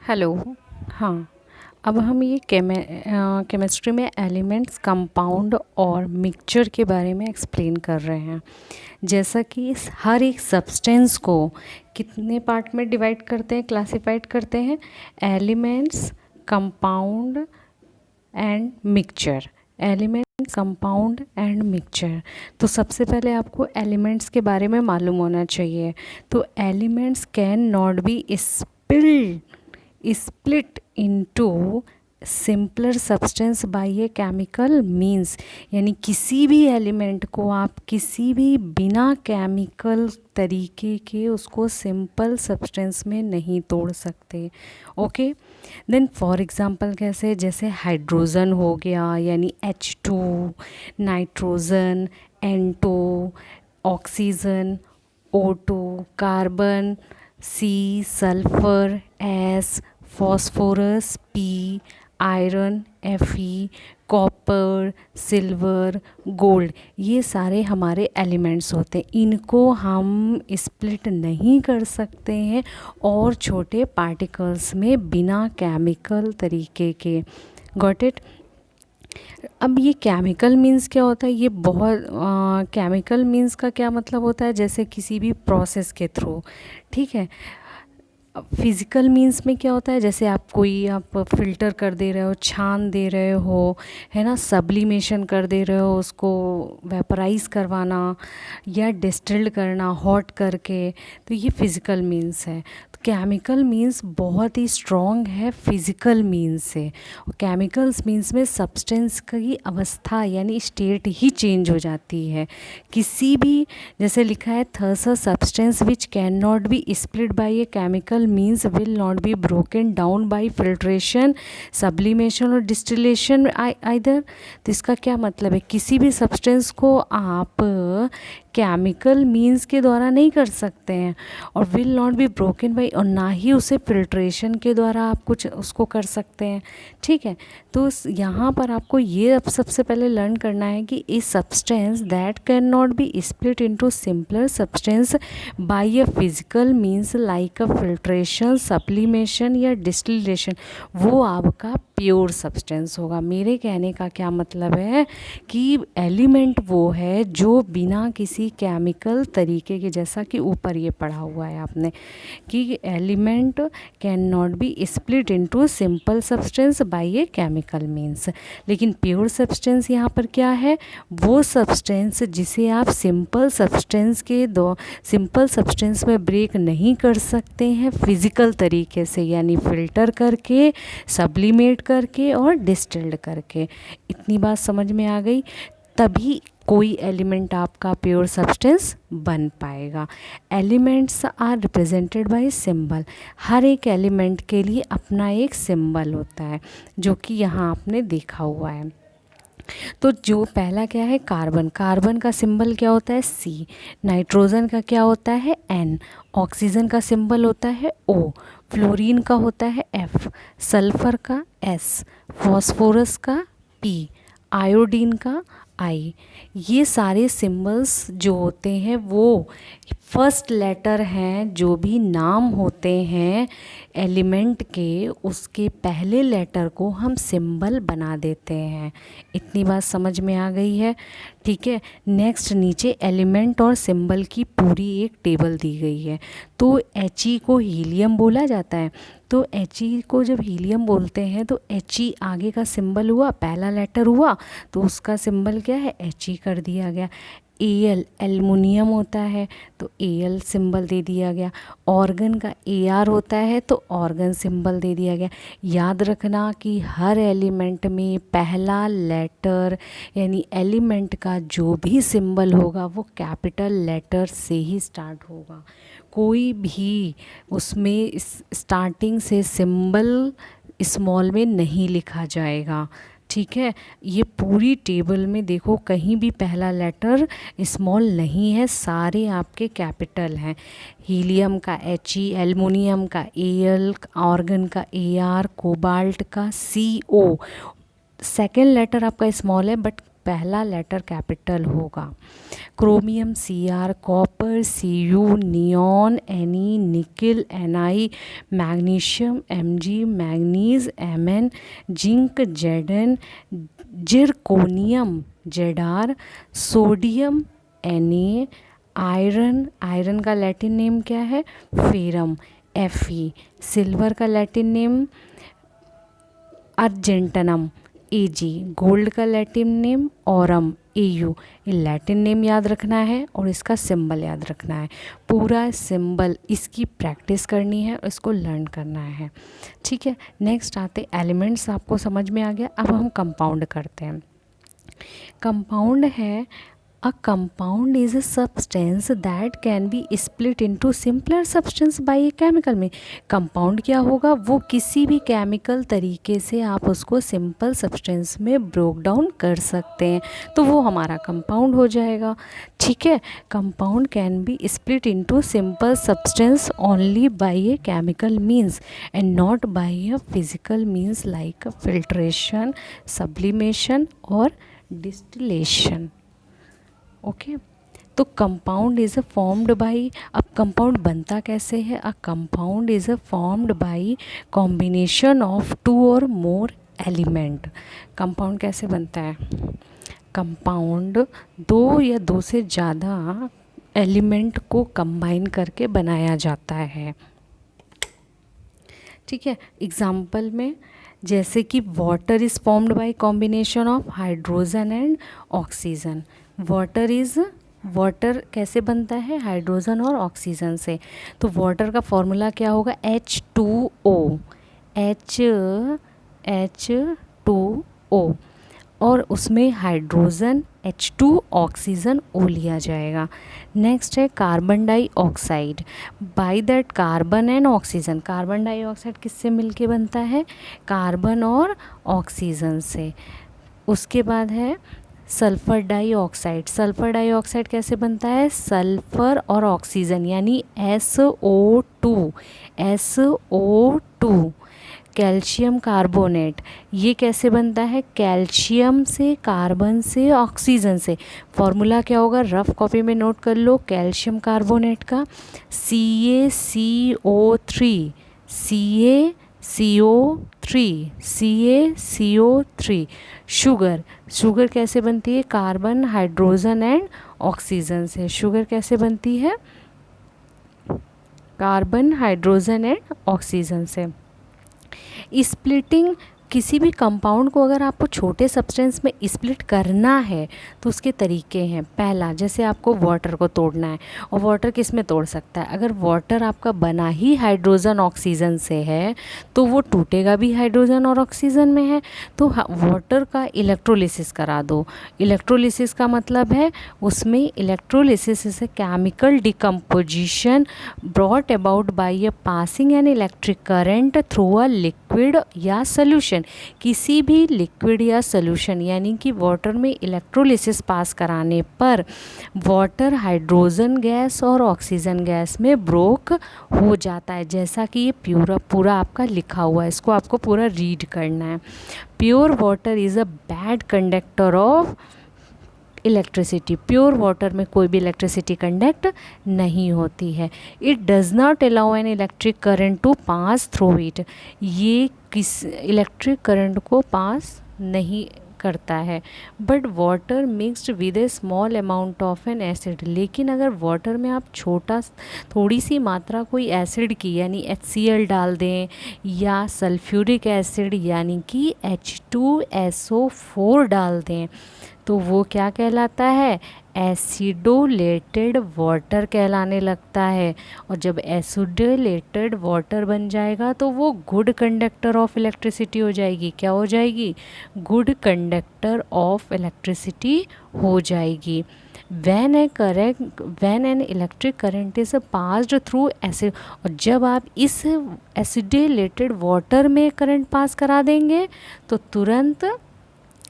Hello. हाँ, अब हम ये केमिस्ट्री में एलिमेंट्स, कंपाउंड और मिक्सचर के बारे में एक्सप्लेन कर रहे हैं। जैसा कि हर एक सब्सटेंस को कितने पार्ट में डिवाइड करते हैं, क्लासिफाइड करते हैं, elements, compound and mixture. Elements, compound and mixture. तो सबसे पहले आपको एलिमेंट्स के बारे में मालूम होना चाहिए। तो elements can not B split into simpler substance by a chemical means, यानी किसी भी एलिमेंट को आप किसी भी बिना केमिकल तरीके के उसको सिंपल सब्सटेंस में नहीं तोड़ सकते। ओके, देन फॉर एग्जांपल कैसे, जैसे हाइड्रोजन हो गया यानी H2, nitrogen N2, oxygen O2, carbon C, sulphur S, phosphorus P, iron Fe, copper, silver, gold, ये सारे हमारे एलिमेंट्स होते हैं। इनको हम स्प्लिट नहीं कर सकते हैं और छोटे पार्टिकल्स में बिना केमिकल तरीके के। Got it. अब ये केमिकल मीन्स क्या होता है, ये बहुत केमिकल मीन्स का क्या मतलब होता है, जैसे किसी भी प्रोसेस के थ्रू, ठीक है। फिज़िकल मीन्स में क्या होता है, जैसे आप फ़िल्टर कर दे रहे हो, छान दे रहे हो, है ना, सब्लिमेशन कर दे रहे हो, उसको वेपराइज करवाना या डिस्टिल्ड करना हॉट करके, तो ये फ़िज़िकल मीन्स है। तो केमिकल मीन्स बहुत ही स्ट्रॉन्ग है फ़िज़िकल मीन्स से। केमिकल्स मीन्स में सब्सटेंस की अवस्था यानी स्टेट ही चेंज हो जाती है। किसी भी, जैसे लिखा है, there's a substance which can not be split by a chemical means will not be broken down by filtration, sublimation और डिस्टिलेशन आइदर। तो इसका क्या मतलब है, किसी भी सब्सटेंस को आप केमिकल मीन्स के द्वारा नहीं कर सकते हैं और will not be broken by, और ना ही उसे फिल्ट्रेशन के द्वारा आप कुछ उसको कर सकते हैं, ठीक है। तो यहाँ पर आपको ये अब सबसे पहले लर्न करना है कि a substance that can not be split into simpler substance by a physical means like a filtration, sublimation या डिस्टिलेशन, वो आपका प्योर सब्सटेंस होगा। मेरे कहने का क्या मतलब है कि एलिमेंट वो है जो बिना किसी केमिकल तरीके के, जैसा कि ऊपर ये पढ़ा हुआ है आपने कि element can not be split into simple substance by a chemical means. लेकिन प्योर सब्सटेंस यहाँ पर क्या है, वो सब्सटेंस जिसे आप सिंपल सब्सटेंस में ब्रेक नहीं कर सकते हैं फिज़िकल तरीके से, यानी फ़िल्टर करके, सब्लिमेट करके और डिस्टिल्ड करके। इतनी बात समझ में आ गई, तभी कोई एलिमेंट आपका प्योर सब्सटेंस बन पाएगा। Elements are represented by symbol. हर एक एलिमेंट के लिए अपना एक सिंबल होता है, जो कि यहाँ आपने देखा हुआ है। तो जो पहला क्या है, कार्बन। कार्बन का सिंबल क्या होता है, C। नाइट्रोजन का क्या होता है, N। ऑक्सीजन का सिंबल होता है O। फ्लोरीन का होता है F। सल्फर का S। फॉस्फोरस का P। आयोडीन का I। ये सारे सिंबल्स जो होते हैं वो फर्स्ट लेटर हैं। जो भी नाम होते हैं एलिमेंट के, उसके पहले लेटर को हम सिंबल बना देते हैं। इतनी बात समझ में आ गई है, ठीक है। नेक्स्ट, नीचे एलिमेंट और सिंबल की पूरी एक टेबल दी गई है। तो He को हीलियम बोला जाता है। तो He को जब हीलियम बोलते हैं तो He आगे का सिंबल हुआ, पहला लेटर हुआ, तो उसका सिंबल क्या है, He कर दिया गया। Al एल्युमिनियम होता है तो Al सिंबल दे दिया गया। ऑर्गन का Ar होता है तो ऑर्गन सिंबल दे दिया गया। याद रखना कि हर एलिमेंट में पहला लेटर यानी एलिमेंट का जो भी सिंबल होगा वो कैपिटल लेटर से ही स्टार्ट होगा। कोई भी उसमें स्टार्टिंग से सिंबल स्मॉल में नहीं लिखा जाएगा, ठीक है। ये पूरी टेबल में देखो, कहीं भी पहला लेटर स्मॉल नहीं है, सारे आपके कैपिटल हैं। हीलियम का He, एल्युमिनियम का Al, ऑर्गन का Ar, कोबाल्ट का Co। सेकेंड लेटर आपका स्मॉल है बट पहला लेटर कैपिटल होगा। Chromium Cr, copper Cu, neon Ne, nickel Ni, magnesium Mg, manganese Mn, zinc Zn, zirconium Zr, sodium Na, iron का Latin name क्या है? Ferrum Fe, silver का Latin name argentum Ag, gold का Latin name aurum Au। ये Latin name याद रखना है और इसका सिंबल याद रखना है। पूरा सिंबल इसकी प्रैक्टिस करनी है और इसको लर्न करना है। ठीक है, नेक्स्ट आते एलिमेंट्स। आपको समझ में आ गया। अब हम कंपाउंड करते हैं। कंपाउंड है A compound is a substance that can be split into simpler substance by a chemical में। कंपाउंड क्या होगा? वो किसी भी केमिकल तरीके से आप उसको सिंपल सब्सटेंस में ब्रोक डाउन कर सकते हैं, तो वो हमारा कंपाउंड हो जाएगा। ठीक है, compound can be split into simple substance only by a chemical means and not by a physical means like filtration, sublimation और डिस्टिलेशन। ओके, तो compound is a formed by, अब कंपाउंड बनता कैसे है? A compound is a formed by combination of 2 और मोर element. Compound कैसे बनता है? कंपाउंड 2 या 2 से ज़्यादा एलिमेंट को कंबाइन करके बनाया जाता है। ठीक है, एग्जाम्पल में जैसे कि water is formed by combination of hydrogen and oxygen. Water कैसे बनता है? हाइड्रोजन और ऑक्सीजन से। तो वाटर का फॉर्मूला क्या होगा? H2O, H2O, और उसमें हाइड्रोजन H2, ऑक्सीजन O लिया जाएगा। नेक्स्ट है carbon dioxide. By that carbon and oxygen, carbon dioxide किससे मिलके बनता है? कार्बन और ऑक्सीजन से। उसके बाद है सल्फ़र डाइऑक्साइड। सल्फ़र डाइऑक्साइड कैसे बनता है? सल्फ़र और ऑक्सीजन यानी SO2। कैल्शियम कार्बोनेट, ये कैसे बनता है? कैल्शियम से, कार्बन से, ऑक्सीजन से। फॉर्मूला क्या होगा? रफ कॉपी में नोट कर लो कैल्शियम कार्बोनेट का, CaCO3। शुगर कैसे बनती है? कार्बन, हाइड्रोजन एंड ऑक्सीजन से। शुगर कैसे बनती है? कार्बन, हाइड्रोजन एंड ऑक्सीजन से। स्प्लिटिंग, किसी भी कंपाउंड को अगर आपको छोटे सब्सटेंस में स्प्लिट करना है तो उसके तरीके हैं। पहला, जैसे आपको वाटर को तोड़ना है, और वाटर किस में तोड़ सकता है? अगर वाटर आपका बना ही हाइड्रोजन ऑक्सीजन से है तो वो टूटेगा भी हाइड्रोजन और ऑक्सीजन में है। तो वाटर का इलेक्ट्रोलिसिस करा दो। इलेक्ट्रोलिसिस का मतलब है उसमें electrolysis is a chemical decomposition brought about by a passing an electric current through a liquid या सोल्यूशन। किसी भी लिक्विड या सोल्यूशन यानी कि वाटर में इलेक्ट्रोलिसिस पास कराने पर वाटर हाइड्रोजन गैस और ऑक्सीजन गैस में ब्रोक हो जाता है। जैसा कि ये पूरा आपका लिखा हुआ है, इसको आपको पूरा रीड करना है। Pure water is a bad conductor of electricity. Pure water में कोई भी इलेक्ट्रिसिटी कंडक्ट नहीं होती है। It does not allow an electric current to pass through it. ये किस इलेक्ट्रिक करंट को पास नहीं करता है। But water mixed with a small amount of an acid. लेकिन अगर वाटर में आप थोड़ी सी मात्रा कोई एसिड की यानी HCl डाल दें या सल्फ्यूरिक एसिड यानी कि H2SO4 डाल दें तो वो क्या कहलाता है? एसिडोलेटेड वाटर कहलाने लगता है। और जब एसिडोलेटेड वाटर बन जाएगा तो वो गुड कंडक्टर ऑफ इलेक्ट्रिसिटी हो जाएगी। क्या हो जाएगी? गुड कंडक्टर ऑफ इलेक्ट्रिसिटी हो जाएगी। when an electric current is passed through acid, और जब आप इस एसिडोलेटेड वाटर में करंट पास करा देंगे तो तुरंत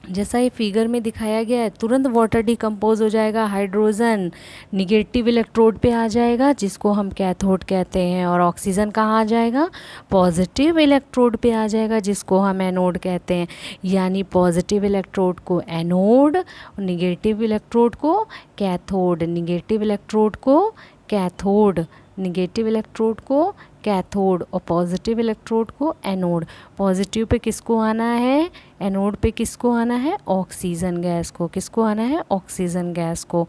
जैसा ये फिगर में दिखाया गया है, तुरंत वाटर डिकम्पोज हो जाएगा, हाइड्रोजन निगेटिव इलेक्ट्रोड पे आ जाएगा जिसको हम कैथोड कहते हैं, और ऑक्सीजन कहाँ आ जाएगा, पॉजिटिव इलेक्ट्रोड पे आ जाएगा जिसको हम एनोड कहते हैं। यानी पॉजिटिव इलेक्ट्रोड को एनोड, निगेटिव इलेक्ट्रोड को कैथोड, निगेटिव इलेक्ट्रोड को कैथोड, निगेटिव इलेक्ट्रोड को कैथोड और पॉजिटिव इलेक्ट्रोड को एनोड। पॉजिटिव पे किसको आना है, एनोड पे किसको आना है, ऑक्सीजन गैस को, किसको आना है, ऑक्सीजन गैस को।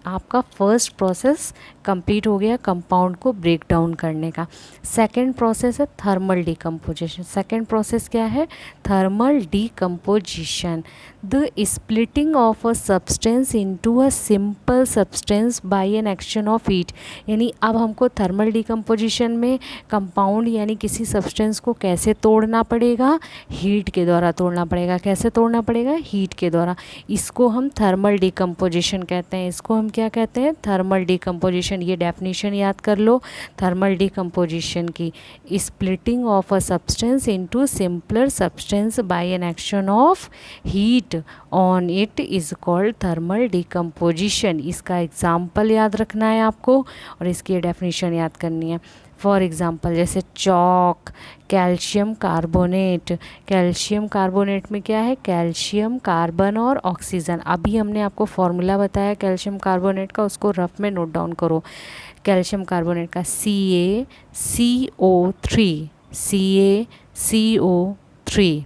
आपका फर्स्ट प्रोसेस कंप्लीट हो गया कंपाउंड को ब्रेक डाउन करने का। सेकंड प्रोसेस है थर्मल डिकम्पोजिशन। सेकंड प्रोसेस क्या है, thermal decomposition, the splitting of a substance into a simple substance by an action of heat. यानी अब हमको थर्मल डिकम्पोजिशन में कंपाउंड यानी किसी सब्सटेंस को कैसे तोड़ना पड़ेगा, हीट के द्वारा तोड़ना पड़ेगा। कैसे तोड़ना पड़ेगा, हीट के द्वारा। इसको हम थर्मल डिकम्पोजिशन कहते हैं। इसको हम क्या कहते हैं, थर्मल डिकम्पोजिशन। ये डेफिनेशन याद कर लो थर्मल डिकम्पोजिशन की, splitting of a substance into simpler substance by an action of heat on it is called thermal decomposition. इसका एग्जाम्पल याद रखना है आपको और इसकी डेफिनेशन याद करनी है। फॉर एग्ज़ाम्पल जैसे chalk, calcium carbonate. Calcium carbonate में क्या है, कैल्शियम, कार्बन और ऑक्सीजन। अभी हमने आपको फॉर्मूला बताया कैल्शियम कार्बोनेट का, उसको रफ में नोट डाउन करो। कैल्शियम कार्बोनेट का CaCO3, CaCO3।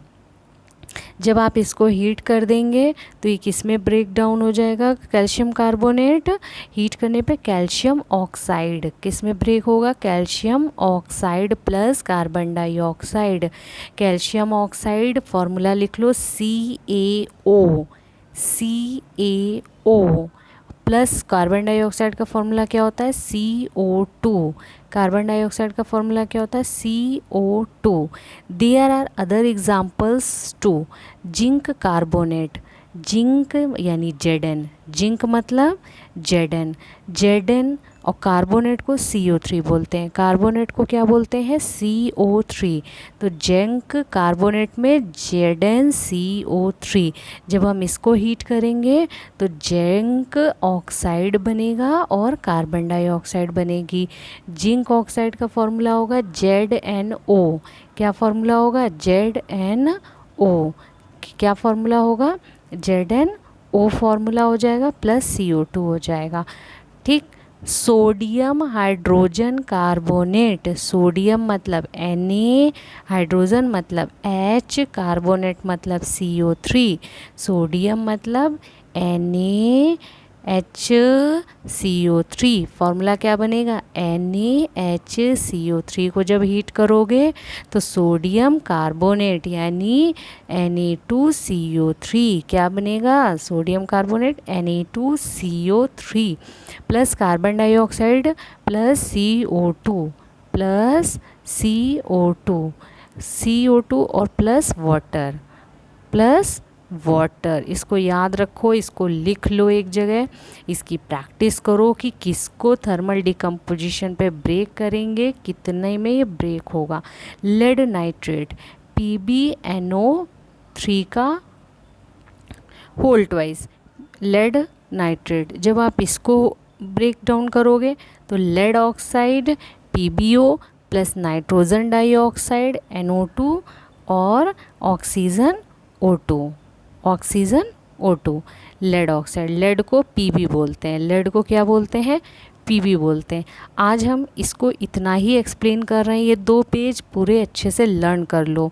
जब आप इसको हीट कर देंगे तो ये किस में ब्रेक डाउन हो जाएगा, कैल्शियम कार्बोनेट हीट करने पे कैल्शियम ऑक्साइड, किस में ब्रेक होगा, calcium oxide plus carbon dioxide. Calcium oxide formula लिख लो CaO, CaO plus carbon dioxide का फॉर्मूला क्या होता है, CO2। कार्बन डाइऑक्साइड का फॉर्मूला क्या होता है, CO2। There are other examples too, zinc carbonate, zinc यानी Zn, जिंक मतलब Zn और कार्बोनेट को CO3 बोलते हैं। कार्बोनेट को क्या बोलते हैं, CO3। तो जिंक कार्बोनेट में ZnCO3। जब हम इसको हीट करेंगे तो जिंक ऑक्साइड बनेगा और कार्बन डाइऑक्साइड बनेगी। जिंक ऑक्साइड का फॉर्मूला होगा ZnO। क्या फॉर्मूला होगा, ZnO। क्या फॉर्मूला होगा, ZnO फॉर्मूला हो जाएगा प्लस CO2 हो जाएगा। ठीक। सोडियम हाइड्रोजन कार्बोनेट, सोडियम मतलब Na, हाइड्रोजन मतलब H, कार्बोनेट मतलब CO3। सोडियम मतलब NaHCO3। फॉर्मूला क्या बनेगा, NaHCO3 को जब हीट करोगे तो सोडियम कार्बोनेट यानी Na2CO3 क्या बनेगा, sodium carbonate Na2CO3 plus carbon dioxide plus CO2 plus CO2 और प्लस वाटर। इसको याद रखो, इसको लिख लो एक जगह, इसकी प्रैक्टिस करो कि किसको थर्मल डिकम्पोजिशन पे ब्रेक करेंगे, कितने में ये ब्रेक होगा। लेड नाइट्रेट PbNO3 का होल ट्वाइस, लेड नाइट्रेट। जब आप इसको ब्रेक डाउन करोगे तो lead oxide PbO plus nitrogen dioxide NO2 और oxygen O2, lead oxide. Lead को Pb बोलते हैं, लेड को क्या बोलते हैं, Pb बोलते हैं। आज हम इसको इतना ही एक्सप्लेन कर रहे हैं, ये 2 पेज पूरे अच्छे से लर्न कर लो।